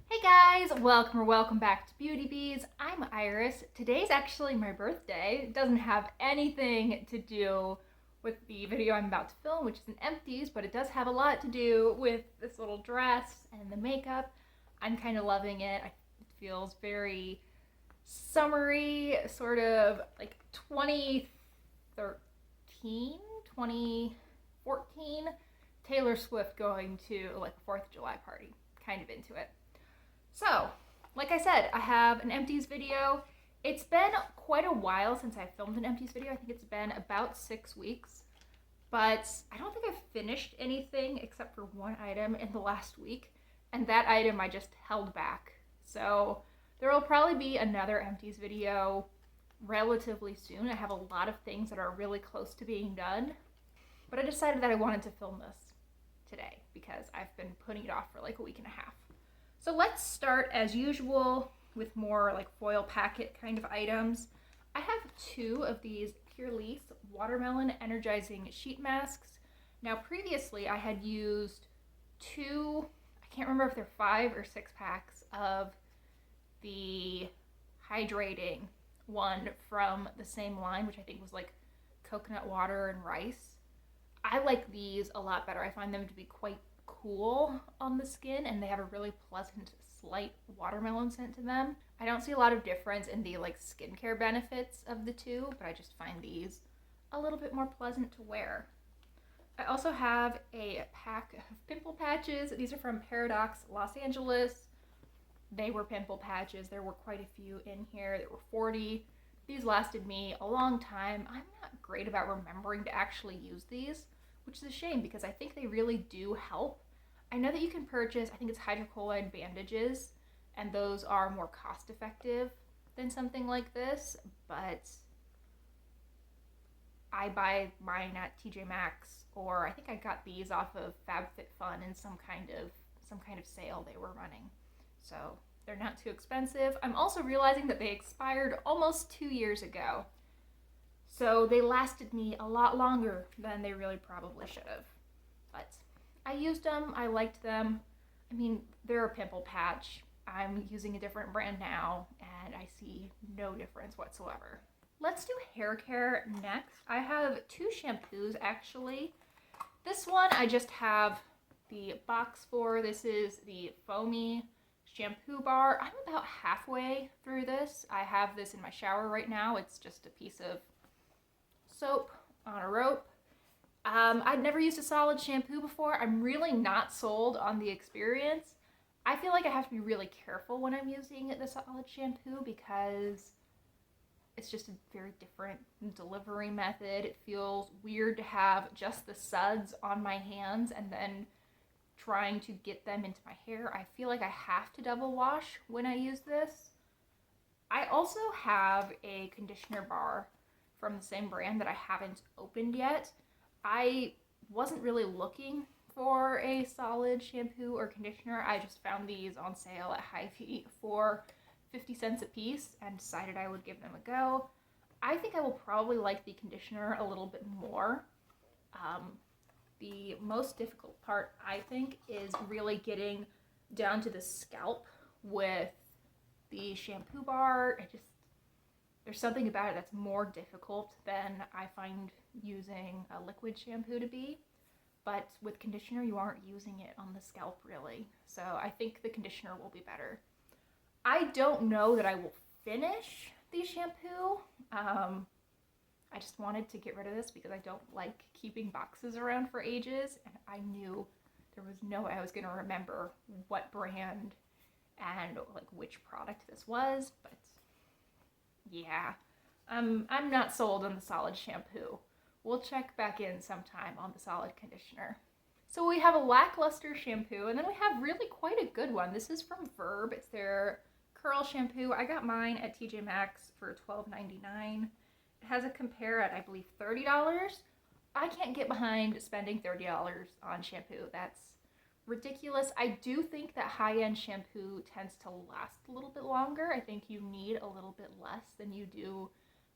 Hey guys, welcome back to Beauty Bees. I'm Iris. Today's actually my birthday. It doesn't have anything to do with the video I'm about to film, which is an Empties, but it does have a lot to do with this little dress and the makeup. I'm kind of loving it. It feels very summery, sort of like 2013, 2014 Taylor Swift going to like a 4th of July party. Kind of into it. So, like I said, I have an Empties video. It's been quite a while since I filmed an Empties video. I think it's been about 6 weeks. But I don't think I've finished anything except for one item in the last week. And that item I just held back. So there will probably be another Empties video relatively soon. I have a lot of things that are really close to being done. But I decided that I wanted to film this today because I've been putting it off for like a week and a half. So let's start as usual with more like foil packet kind of items. I have 2 of these Pure Leaf Watermelon Energizing Sheet Masks. Now previously I had used 2, I can't remember if they're 5 or 6 packs of the hydrating one from the same line, which I think was like coconut water and rice. I like these a lot better. I find them to be quite cool on the skin, and they have a really pleasant, slight watermelon scent to them. I don't see a lot of difference in the like skincare benefits of the 2, but I just find these a little bit more pleasant to wear. I also have a pack of pimple patches. These are from Paradox Los Angeles. They were pimple patches. There were quite a few in here. There were 40. These lasted me a long time. I'm not great about remembering to actually use these, which is a shame because I think they really do help. I know that you can purchase, I think it's hydrocolloid bandages, and those are more cost effective than something like this, but I buy mine at TJ Maxx, or I think I got these off of FabFitFun in some kind of sale they were running. So they're not too expensive. I'm also realizing that they expired almost 2 years ago. So they lasted me a lot longer than they really probably should have. But I used them, I liked them. I mean, they're a pimple patch. I'm using a different brand now, and I see no difference whatsoever. Let's do hair care next. I have 2 shampoos actually. This one I just have the box for. This is the Foamy shampoo bar. I'm about halfway through this. I have this in my shower right now. It's just a piece of soap on a rope. I'd never used a solid shampoo before. I'm really not sold on the experience. I feel like I have to be really careful when I'm using the solid shampoo because it's just a very different delivery method. It feels weird to have just the suds on my hands and then trying to get them into my hair. I feel like I have to double wash when I use this. I also have a conditioner bar from the same brand that I haven't opened yet. I wasn't really looking for a solid shampoo or conditioner. I just found these on sale at Hy-Vee for 50 cents a piece and decided I would give them a go. I think I will probably like the conditioner a little bit more. The most difficult part, I think, is really getting down to the scalp with the shampoo bar. There's something about it that's more difficult than I find using a liquid shampoo to be. But with conditioner, you aren't using it on the scalp really. So I think the conditioner will be better. I don't know that I will finish the shampoo. I just wanted to get rid of this because I don't like keeping boxes around for ages, and I knew there was no way I was going to remember what brand and like which product this was, but yeah, I'm not sold on the solid shampoo. We'll check back in sometime on the solid conditioner. So we have a lackluster shampoo, and then we have really quite a good one. This is from Verb. It's their curl shampoo. I got mine at TJ Maxx for $12.99. It has a compare at, I believe, $30. I can't get behind spending $30 on shampoo. That's ridiculous. I do think that high-end shampoo tends to last a little bit longer. I think you need a little bit less than you do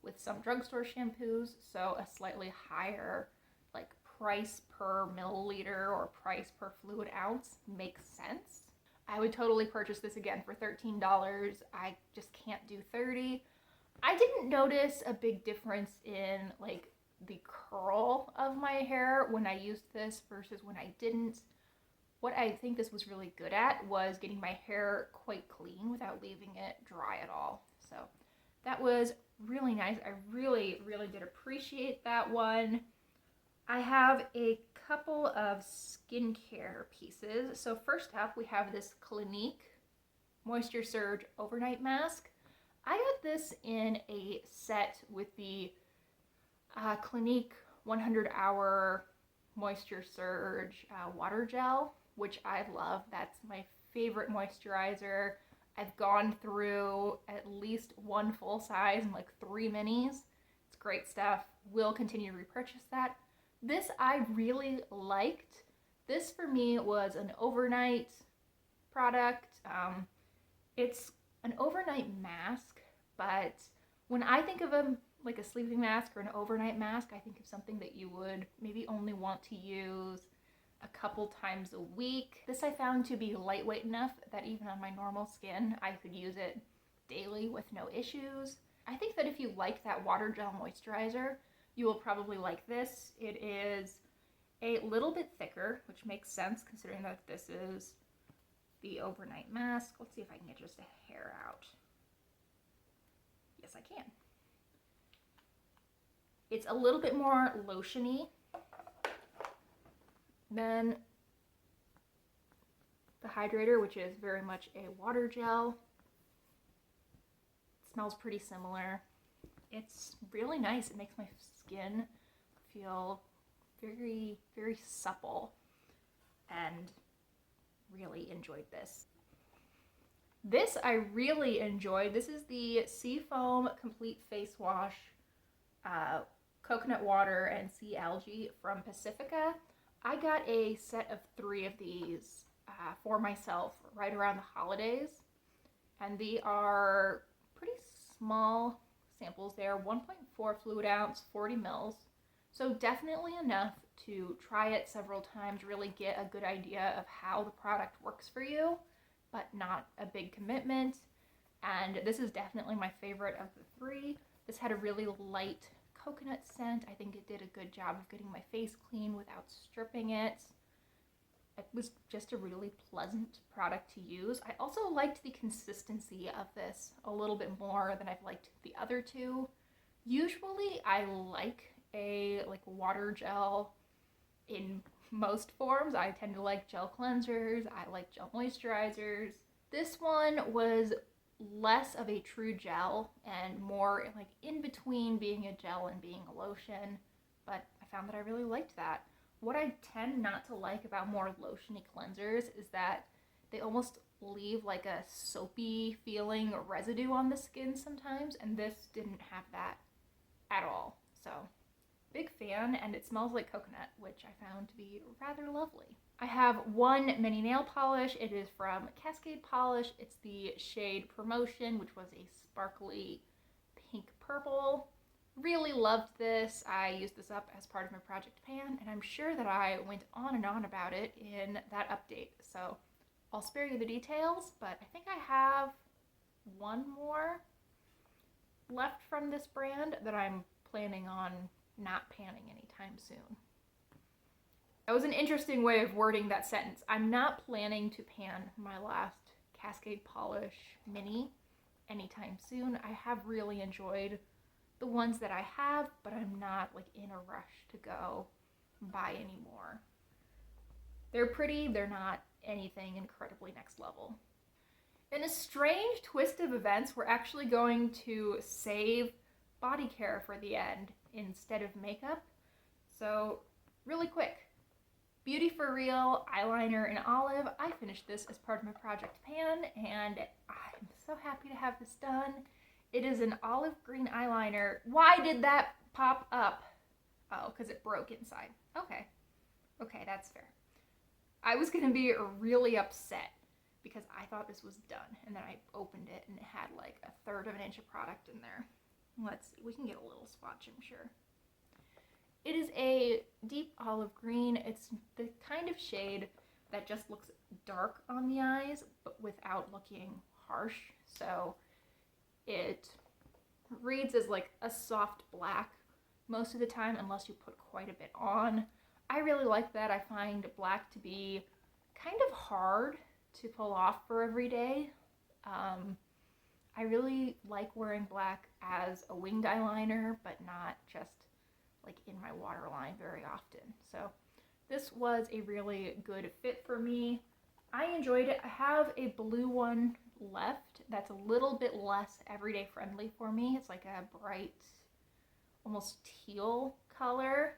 with some drugstore shampoos, so a slightly higher like price per milliliter or price per fluid ounce makes sense. I would totally purchase this again for $13. I just can't do 30. I didn't notice a big difference in like the curl of my hair when I used this versus when I didn't. What I think this was really good at was getting my hair quite clean without leaving it dry at all. So that was really nice. I really, really did appreciate that one. I have a couple of skincare pieces. So first up, we have this Clinique Moisture Surge Overnight Mask. I got this in a set with the Clinique 100-Hour Moisture Surge Water Gel, which I love. That's my favorite moisturizer. I've gone through at least one full size and like 3 minis. It's great stuff. Will continue to repurchase that. This I really liked. This for me was an overnight product. It's an overnight mask, but when I think of like a sleeping mask or an overnight mask, I think of something that you would maybe only want to use a couple times a week. This I found to be lightweight enough that even on my normal skin, I could use it daily with no issues. I think that if you like that water gel moisturizer, you will probably like this. It is a little bit thicker, which makes sense considering that this is the overnight mask. Let's see if I can get just a hair out. Yes, I can. It's a little bit more lotiony than the hydrator, which is very much a water gel. It smells pretty similar. It's really nice. It makes my skin feel very, very supple, and really enjoyed this. This I really enjoyed. This is the Seafoam Complete Face Wash Coconut Water and Sea Algae from Pacifica. I got a set of 3 of these for myself right around the holidays, and they are pretty small samples. They are 1.4 fluid ounce, 40 mils, so definitely enough to try it several times, really get a good idea of how the product works for you, but not a big commitment. And this is definitely my favorite of the 3. This had a really light coconut scent. I think it did a good job of getting my face clean without stripping it. It was just a really pleasant product to use. I also liked the consistency of this a little bit more than I've liked the other 2. Usually I like a water gel in most forms. I tend to like gel cleansers. I like gel moisturizers. This one was less of a true gel and more like in between being a gel and being a lotion, but I found that I really liked that. What I tend not to like about more lotiony cleansers is that they almost leave like a soapy feeling residue on the skin sometimes, and this didn't have that at all. So big fan, and it smells like coconut, which I found to be rather lovely. I have one mini nail polish. It is from Cascade Polish. It's the shade Promotion, which was a sparkly pink purple. Really loved this. I used this up as part of my Project Pan, and I'm sure that I went on and on about it in that update. So I'll spare you the details, but I think I have one more left from this brand that I'm planning on not panning anytime soon. That was an interesting way of wording that sentence. I'm not planning to pan my last Cascade Polish Mini anytime soon. I have really enjoyed the ones that I have, but I'm not like in a rush to go buy any more. They're pretty, they're not anything incredibly next level. In a strange twist of events, we're actually going to save body care for the end instead of makeup. So really quick, Beauty for Real eyeliner in olive. I finished this as part of my Project Pan, and I'm so happy to have this done. It is an olive green eyeliner. Why did that pop up? Oh, because it broke inside. Okay, that's fair. I was gonna be really upset because I thought this was done, and then I opened it and it had like 1/3 of an inch of product in there. Let's see, we can get a little swatch, I'm sure. It is a deep olive green. It's the kind of shade that just looks dark on the eyes, but without looking harsh. So it reads as like a soft black most of the time, unless you put quite a bit on. I really like that. I find black to be kind of hard to pull off for every day. I really like wearing black as a winged eyeliner, but not just like in my waterline very often. So this was a really good fit for me. I enjoyed it. I have a blue one left that's a little bit less everyday friendly for me. It's like a bright, almost teal color.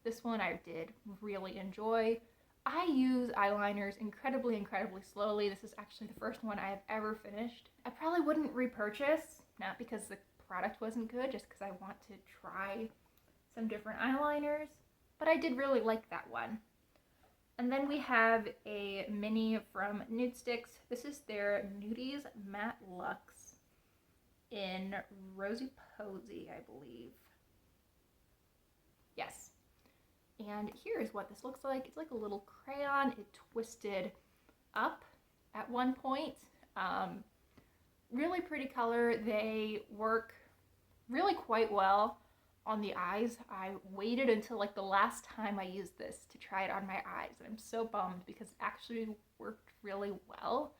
This one I did really enjoy. I use eyeliners incredibly slowly. This is actually the first one I have ever finished. I probably wouldn't repurchase, not because the product wasn't good, just because I want to try some different eyeliners, but I did really like that one. And then we have a mini from Nude Sticks. This is their Nudies Matte Luxe in Rosy Posy, I believe. Yes. And here is what this looks like. It's like a little crayon. It twisted up at one point. Really pretty color. They work really quite well on the eyes. I waited until like the last time I used this to try it on my eyes, and I'm so bummed because it actually worked really well.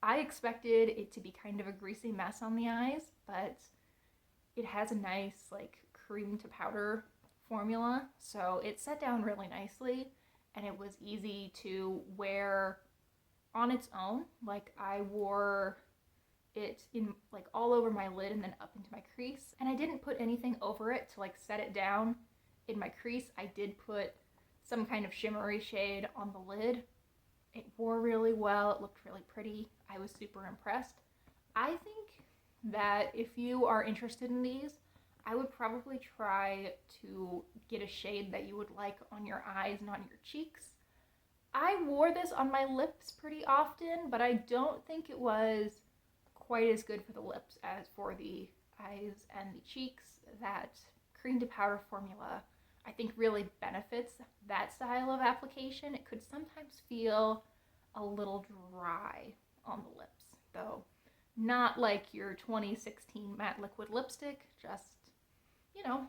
I expected it to be kind of a greasy mess on the eyes, but it has a nice like cream to powder formula, so it set down really nicely and it was easy to wear on its own. Like I wore it in like all over my lid and then up into my crease, and I didn't put anything over it to like set it down in my crease. I did put some kind of shimmery shade on the lid. It wore really well. It looked really pretty. I was super impressed. I think that if you are interested in these, I would probably try to get a shade that you would like on your eyes and on your cheeks. I wore this on my lips pretty often, but I don't think it was quite as good for the lips as for the eyes and the cheeks. That cream to powder formula, I think, really benefits that style of application. It could sometimes feel a little dry on the lips, though not like your 2016 matte liquid lipstick, just, you know,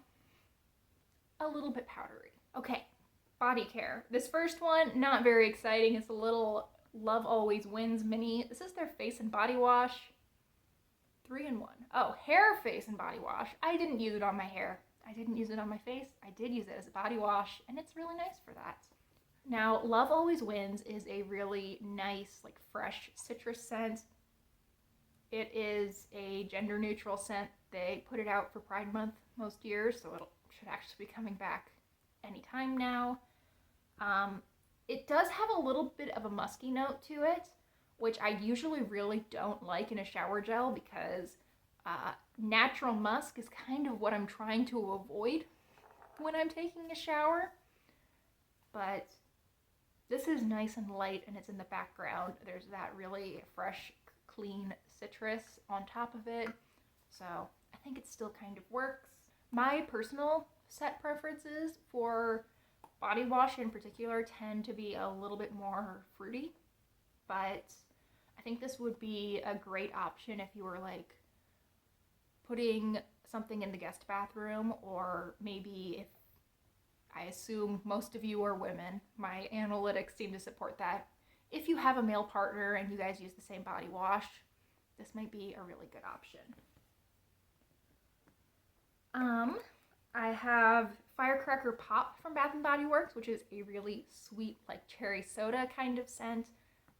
a little bit powdery. Okay, body care. This first one, not very exciting. It's a little Love Always Wins mini. This is their face and body wash. 3-in-1. Oh, hair, face, and body wash. I didn't use it on my hair. I didn't use it on my face. I did use it as a body wash, and it's really nice for that. Now, Love Always Wins is a really nice, like, fresh citrus scent. It is a gender-neutral scent. They put it out for Pride Month most years, so it should actually be coming back anytime now. It does have a little bit of a musky note to it, which I usually really don't like in a shower gel because natural musk is kind of what I'm trying to avoid when I'm taking a shower. But this is nice and light and it's in the background. There's that really fresh, clean citrus on top of it. So I think it still kind of works. My personal set preferences for body wash in particular tend to be a little bit more fruity, but I think this would be a great option if you were like putting something in the guest bathroom, or maybe if, I assume most of you are women, my analytics seem to support that. If you have a male partner and you guys use the same body wash, this might be a really good option. I have Firecracker Pop from Bath & Body Works, which is a really sweet, like cherry soda kind of scent.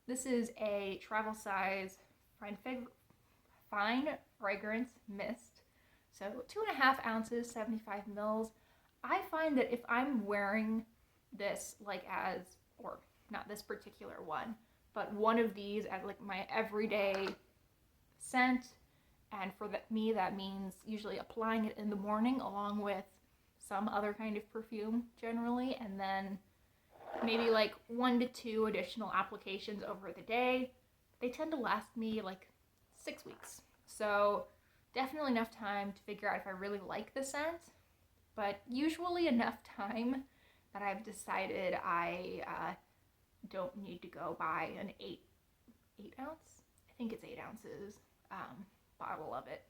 This is a travel size fine fragrance mist. So 2.5 ounces, 75 mils. I find that if I'm wearing this like as, or not this particular one, but one of these as like my everyday scent, and for me that means usually applying it in the morning along with some other kind of perfume generally, and then maybe like 1 to 2 additional applications over the day. They tend to last me like 6 weeks. So definitely enough time to figure out if I really like the scent, but usually enough time that I've decided I don't need to go buy an 8 ounce, I think it's 8 ounces, bottle of it.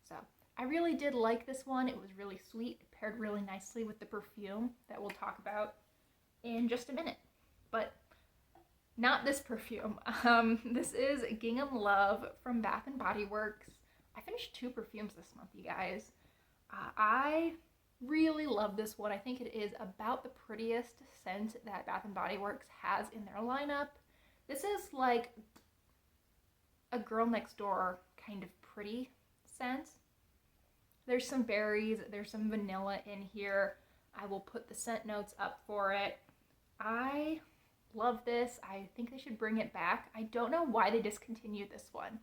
So I really did like this one. It was really sweet. It paired really nicely with the perfume that we'll talk about in just a minute. But not this perfume. This is Gingham Love from Bath and Body Works. I finished 2 perfumes this month, you guys. I really love this one. I think it is about the prettiest scent that Bath and Body Works has in their lineup. This is like a girl next door kind of pretty scent. There's some berries, there's some vanilla in here. I will put the scent notes up for it. I love this. I think they should bring it back. I don't know why they discontinued this one.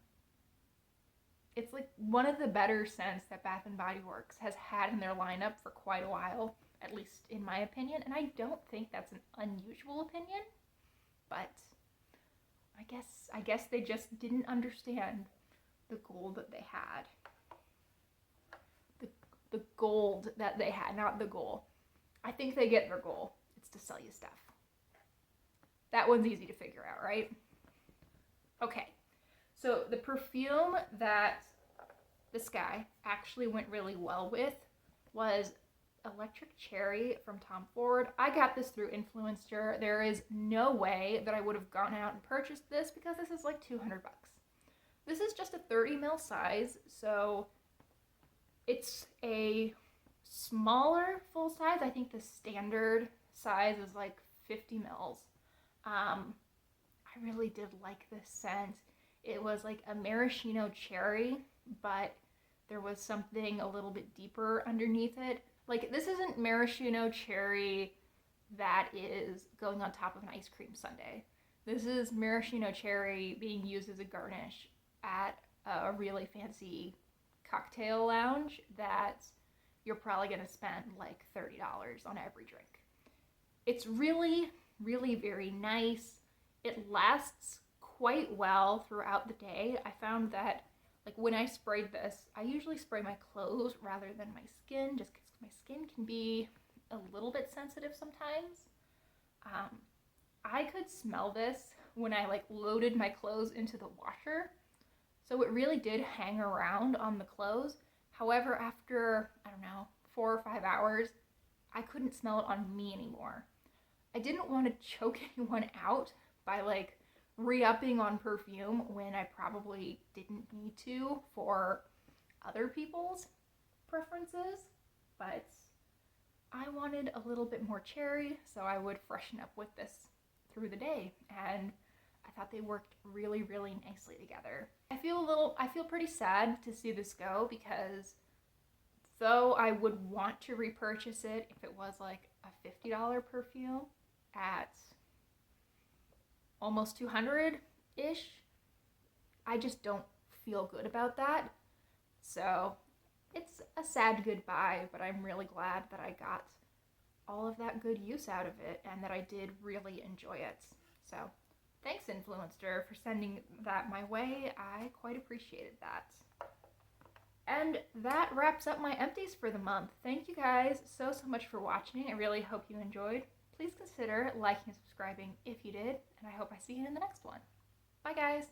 It's like one of the better scents that Bath and Body Works has had in their lineup for quite a while, at least in my opinion, and I don't think that's an unusual opinion, but I guess they just didn't understand the goal that they had. The gold that they had, not the goal. I think they get their goal. It's to sell you stuff. That one's easy to figure out, right? Okay, so the perfume that this guy actually went really well with was Electric Cherry from Tom Ford. I got this through Influencer. There is no way that I would have gone out and purchased this because this is like $200. This is just a 30 ml size, so it's a smaller full size. I think the standard size is like 50 mils. I really did like this scent. It was like a maraschino cherry, but there was something a little bit deeper underneath it. Like, this isn't maraschino cherry that is going on top of an ice cream sundae. This is maraschino cherry being used as a garnish at a really fancy cocktail lounge that you're probably going to spend like $30 on every drink. It's really, really very nice. It lasts quite well throughout the day. I found that like when I sprayed this, I usually spray my clothes rather than my skin just because my skin can be a little bit sensitive sometimes. I could smell this when I like loaded my clothes into the washer. So it really did hang around on the clothes. However, after, I don't know, 4 or 5 hours, I couldn't smell it on me anymore. I didn't want to choke anyone out by like re-upping on perfume when I probably didn't need to for other people's preferences, but I wanted a little bit more cherry, so I would freshen up with this through the day, and I thought they worked really, really nicely together. I feel pretty sad to see this go because though I would want to repurchase it if it was like a $50 perfume at almost 200-ish, I just don't feel good about that. So it's a sad goodbye, but I'm really glad that I got all of that good use out of it and that I did really enjoy it. So thanks, Influencer, for sending that my way. I quite appreciated that. And that wraps up my empties for the month. Thank you guys so much for watching. I really hope you enjoyed. Please consider liking and subscribing if you did, and I hope I see you in the next one. Bye, guys.